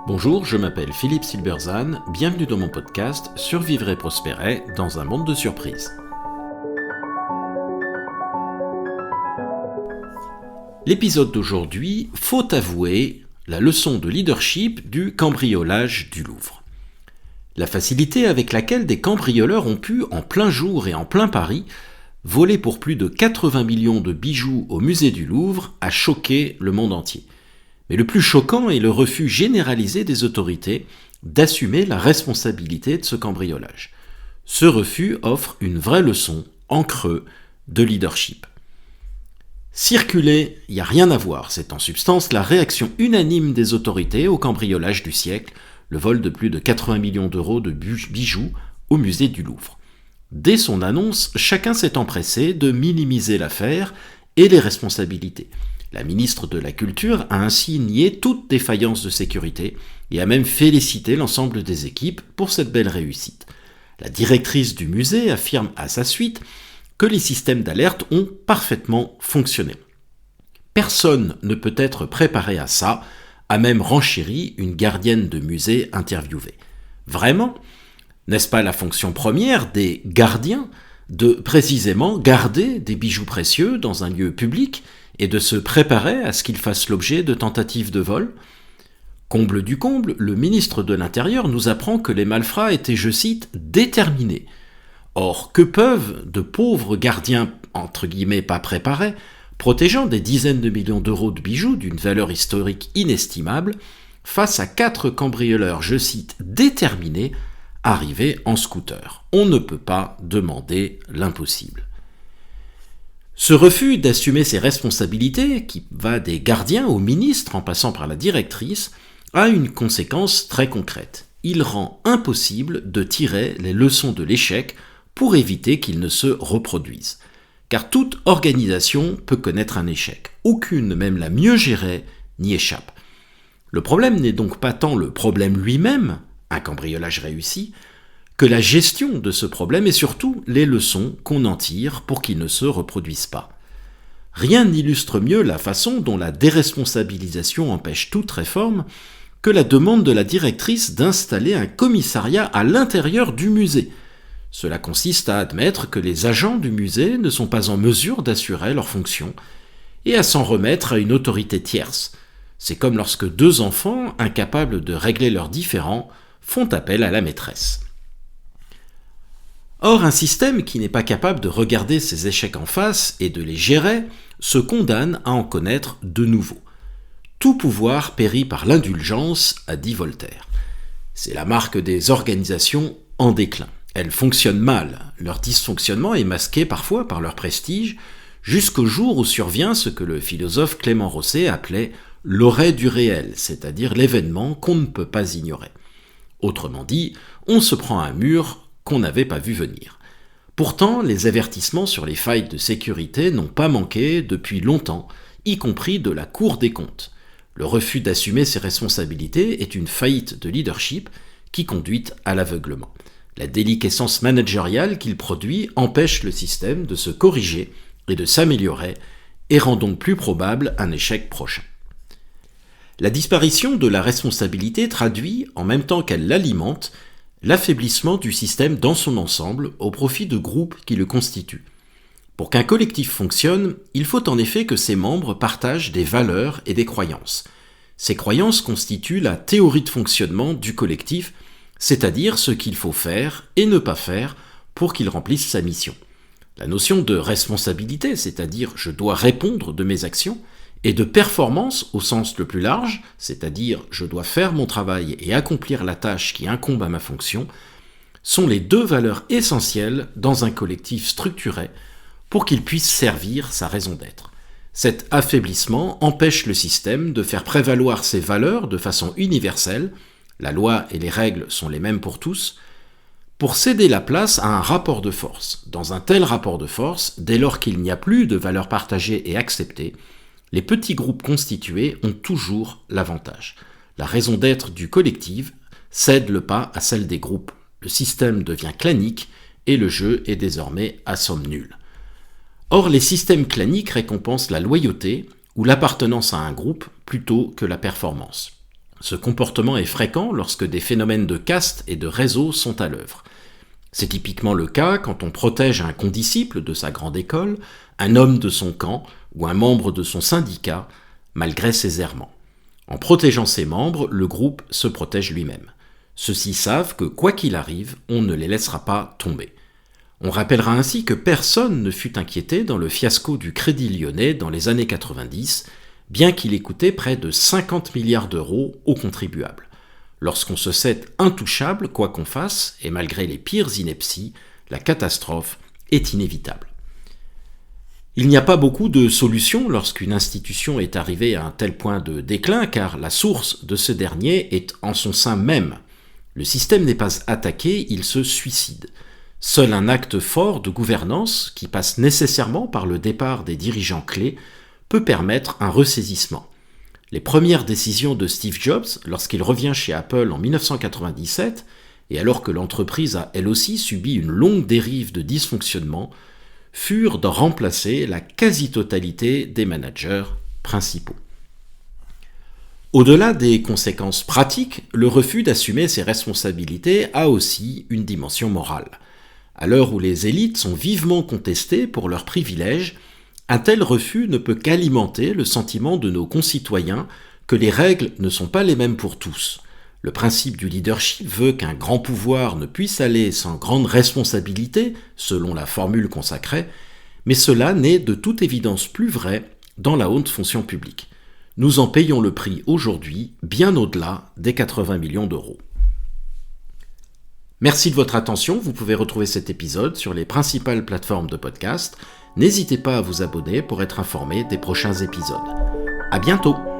Bonjour, je m'appelle Philippe Silberzan, bienvenue dans mon podcast Survivre et prospérer dans un monde de surprises. L'épisode d'aujourd'hui, faut avouer la leçon de leadership du cambriolage du Louvre. La facilité avec laquelle des cambrioleurs ont pu, en plein jour et en plein Paris, voler pour plus de 80 millions de bijoux au musée du Louvre a choqué le monde entier. Mais le plus choquant est le refus généralisé des autorités d'assumer la responsabilité de ce cambriolage. Ce refus offre une vraie leçon, en creux, de leadership. Circuler, il n'y a rien à voir, c'est en substance la réaction unanime des autorités au cambriolage du siècle, le vol de plus de 80 millions d'euros de bijoux au musée du Louvre. Dès son annonce, chacun s'est empressé de minimiser l'affaire et les responsabilités. La ministre de la Culture a ainsi nié toute défaillance de sécurité et a même félicité l'ensemble des équipes pour cette belle réussite. La directrice du musée affirme à sa suite que les systèmes d'alerte ont parfaitement fonctionné. Personne ne peut être préparé à ça, a même renchéri une gardienne de musée interviewée. Vraiment ? N'est-ce pas la fonction première des gardiens de précisément garder des bijoux précieux dans un lieu public et de se préparer à ce qu'ils fassent l'objet de tentatives de vol ? Comble du comble, le ministre de l'Intérieur nous apprend que les malfrats étaient, je cite, « déterminés ». Or, que peuvent de pauvres gardiens, entre guillemets pas préparés, protégeant des dizaines de millions d'euros de bijoux d'une valeur historique inestimable, face à 4 cambrioleurs, je cite, « déterminés », arrivés en scooter ? On ne peut pas demander l'impossible. Ce refus d'assumer ses responsabilités, qui va des gardiens au ministre en passant par la directrice, a une conséquence très concrète. Il rend impossible de tirer les leçons de l'échec pour éviter qu'il ne se reproduise. Car toute organisation peut connaître un échec. Aucune, même la mieux gérée, n'y échappe. Le problème n'est donc pas tant le problème lui-même, un cambriolage réussi, que la gestion de ce problème et surtout les leçons qu'on en tire pour qu'il ne se reproduise pas. Rien n'illustre mieux la façon dont la déresponsabilisation empêche toute réforme que la demande de la directrice d'installer un commissariat à l'intérieur du musée. Cela consiste à admettre que les agents du musée ne sont pas en mesure d'assurer leurs fonctions et à s'en remettre à une autorité tierce. C'est comme lorsque 2 enfants, incapables de régler leurs différends, font appel à la maîtresse. Or, un système qui n'est pas capable de regarder ses échecs en face et de les gérer se condamne à en connaître de nouveaux. Tout pouvoir périt par l'indulgence, a dit Voltaire. C'est la marque des organisations en déclin. Elles fonctionnent mal, leur dysfonctionnement est masqué parfois par leur prestige, jusqu'au jour où survient ce que le philosophe Clément Rosset appelait l'auray du réel, c'est-à-dire l'événement qu'on ne peut pas ignorer. Autrement dit, on se prend un mur qu'on n'avait pas vu venir. Pourtant, les avertissements sur les failles de sécurité n'ont pas manqué depuis longtemps, y compris de la Cour des comptes. Le refus d'assumer ses responsabilités est une faillite de leadership qui conduit à l'aveuglement. La déliquescence managériale qu'il produit empêche le système de se corriger et de s'améliorer et rend donc plus probable un échec prochain. La disparition de la responsabilité traduit, en même temps qu'elle l'alimente, l'affaiblissement du système dans son ensemble au profit de groupes qui le constituent. Pour qu'un collectif fonctionne, il faut en effet que ses membres partagent des valeurs et des croyances. Ces croyances constituent la théorie de fonctionnement du collectif, c'est-à-dire ce qu'il faut faire et ne pas faire pour qu'il remplisse sa mission. La notion de responsabilité, c'est-à-dire je dois répondre de mes actions, et de performance au sens le plus large, c'est-à-dire je dois faire mon travail et accomplir la tâche qui incombe à ma fonction, sont les 2 valeurs essentielles dans un collectif structuré pour qu'il puisse servir sa raison d'être. Cet affaiblissement empêche le système de faire prévaloir ses valeurs de façon universelle, la loi et les règles sont les mêmes pour tous, pour céder la place à un rapport de force. Dans un tel rapport de force, dès lors qu'il n'y a plus de valeurs partagées et acceptées, les petits groupes constitués ont toujours l'avantage. La raison d'être du collectif cède le pas à celle des groupes. Le système devient clanique et le jeu est désormais à somme nulle. Or, les systèmes claniques récompensent la loyauté ou l'appartenance à un groupe plutôt que la performance. Ce comportement est fréquent lorsque des phénomènes de caste et de réseau sont à l'œuvre. C'est typiquement le cas quand on protège un condisciple de sa grande école, un homme de son camp ou un membre de son syndicat, malgré ses errements. En protégeant ses membres, le groupe se protège lui-même. Ceux-ci savent que, quoi qu'il arrive, on ne les laissera pas tomber. On rappellera ainsi que personne ne fut inquiété dans le fiasco du Crédit Lyonnais dans les années 90, bien qu'il ait coûté près de 50 milliards d'euros aux contribuables. Lorsqu'on se sait intouchable, quoi qu'on fasse, et malgré les pires inepties, la catastrophe est inévitable. Il n'y a pas beaucoup de solutions lorsqu'une institution est arrivée à un tel point de déclin, car la source de ce dernier est en son sein même. Le système n'est pas attaqué, il se suicide. Seul un acte fort de gouvernance, qui passe nécessairement par le départ des dirigeants clés, peut permettre un ressaisissement. Les premières décisions de Steve Jobs, lorsqu'il revient chez Apple en 1997, et alors que l'entreprise a elle aussi subi une longue dérive de dysfonctionnement, furent d'en remplacer la quasi-totalité des managers principaux. Au-delà des conséquences pratiques, le refus d'assumer ses responsabilités a aussi une dimension morale. À l'heure où les élites sont vivement contestées pour leurs privilèges, un tel refus ne peut qu'alimenter le sentiment de nos concitoyens que les règles ne sont pas les mêmes pour tous. Le principe du leadership veut qu'un grand pouvoir ne puisse aller sans grande responsabilité, selon la formule consacrée, mais cela n'est de toute évidence plus vrai dans la haute fonction publique. Nous en payons le prix aujourd'hui, bien au-delà des 80 millions d'euros. Merci de votre attention, vous pouvez retrouver cet épisode sur les principales plateformes de podcast. N'hésitez pas à vous abonner pour être informé des prochains épisodes. À bientôt!